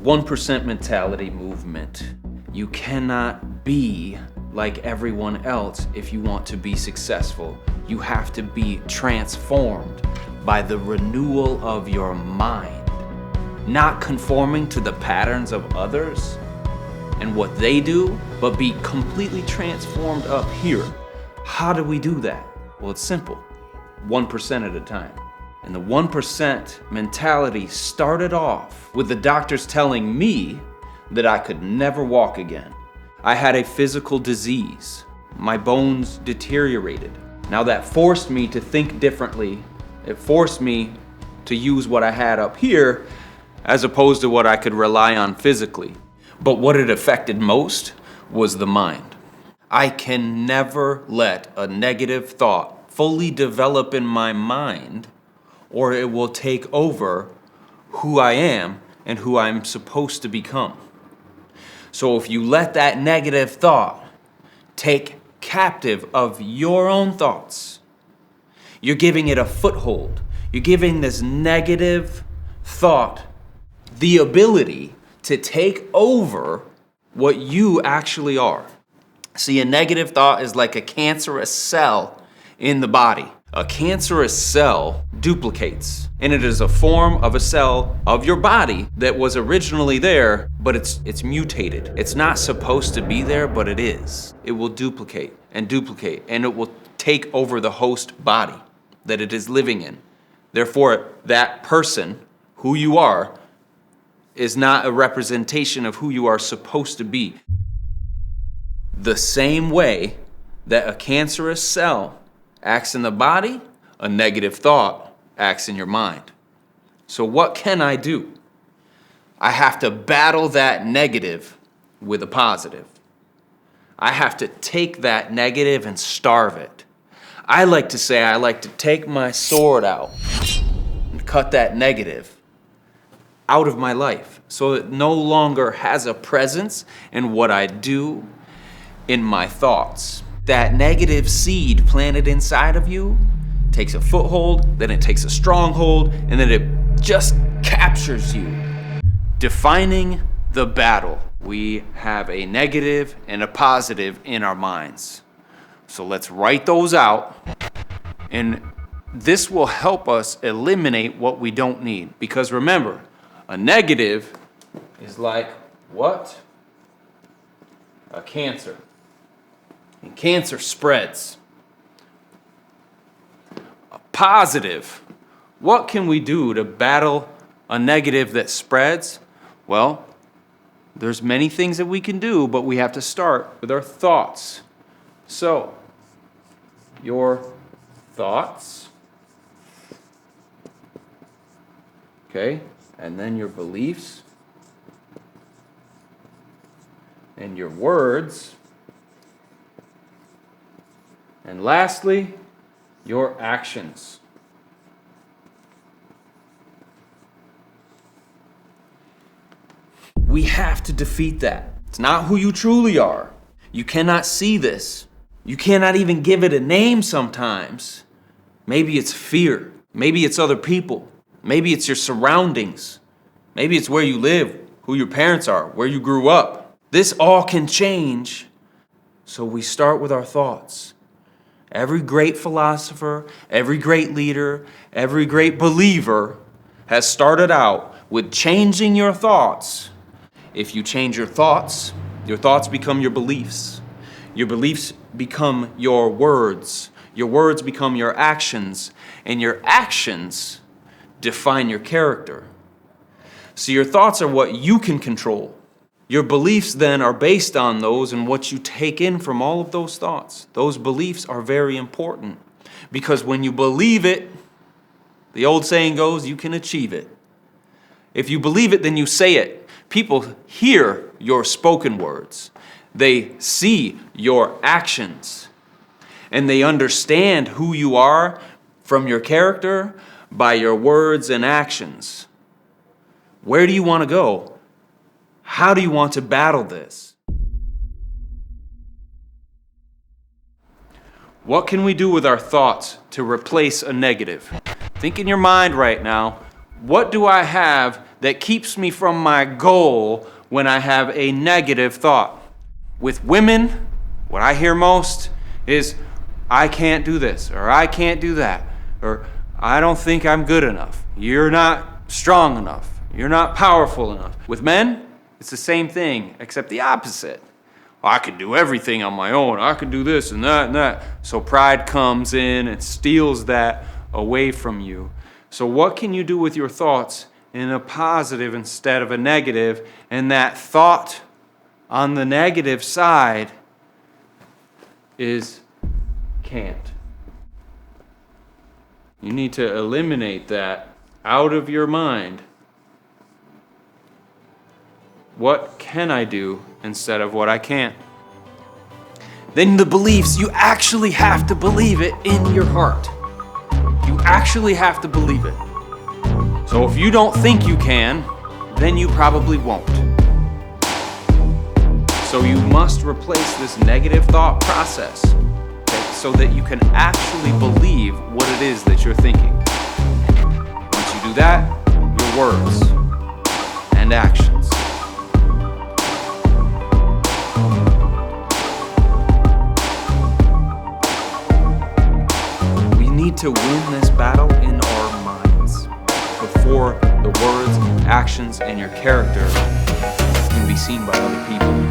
1% mentality movement. You cannot be like everyone else if you want to be successful. You have to be transformed by the renewal of your mind, not conforming to the patterns of others and what they do, but be completely transformed up here. How do we do that? Well, it's simple, 1% at a time. And the 1% mentality started off with the doctors telling me that I could never walk again. I had a physical disease. My bones deteriorated. Now that forced me to think differently. It forced me to use what I had up here as opposed to what I could rely on physically. But what it affected most was the mind. I can never let a negative thought fully develop in my mind, or it will take over who I am and who I'm supposed to become. So if you let that negative thought take captive of your own thoughts, you're giving it a foothold. You're giving this negative thought the ability to take over what you actually are. See, a negative thought is like a cancerous cell in the body. A cancerous cell duplicates, and it is a form of a cell of your body that was originally there, but it's mutated. It's not supposed to be there, but it is. It will duplicate, and it will take over the host body that it is living in. Therefore, that person, who you are, is not a representation of who you are supposed to be. The same way that a cancerous cell acts in the body, a negative thought acts in your mind. So what can I do? I have to battle that negative with a positive. I have to take that negative and starve it. I like to take my sword out and cut that negative out of my life so it no longer has a presence in what I do, in my thoughts. That negative seed planted inside of you takes a foothold, then it takes a stronghold, and then it just captures you. Defining the battle. We have a negative and a positive in our minds. So let's write those out, and this will help us eliminate what we don't need. Because remember, a negative is like what? A cancer. And cancer spreads. A positive. What can we do to battle a negative that spreads? Well, there's many things that we can do, but we have to start with our thoughts. So, your thoughts. Okay? And then your beliefs. And your words. And lastly, your actions. We have to defeat that. It's not who you truly are. You cannot see this. You cannot even give it a name sometimes. Maybe it's fear. Maybe it's other people. Maybe it's your surroundings. Maybe it's where you live, who your parents are, where you grew up. This all can change. So we start with our thoughts. Every great philosopher, every great leader, every great believer has started out with changing your thoughts. If you change your thoughts become your beliefs. Your beliefs become your words become your actions, and your actions define your character. So your thoughts are what you can control. Your beliefs then are based on those and what you take in from all of those thoughts. Those beliefs are very important because when you believe it, the old saying goes, you can achieve it. If you believe it, then you say it. People hear your spoken words. They see your actions. And they understand who you are from your character by your words and actions. Where do you want to go? How do you want to battle this? What can we do with our thoughts to replace a negative? Think in your mind right now, what do I have that keeps me from my goal when I have a negative thought. With women, what I hear most is, I can't do this, or I can't do that, or I don't think I'm good enough. You're not strong enough. You're not powerful enough. With men, it's the same thing, except the opposite. I can do everything on my own. I can do this and that and that. So pride comes in and steals that away from you. So what can you do with your thoughts in a positive instead of a negative? And that thought on the negative side is can't. You need to eliminate that out of your mind. What can I do instead of what I can't? Then the beliefs, you actually have to believe it in your heart. You actually have to believe it. So if you don't think you can, then you probably won't. So you must replace this negative thought process, okay, so that you can actually believe what it is that you're thinking. Once you do that, your words and actions. We need to win this battle in our minds before the words, actions, and your character can be seen by other people.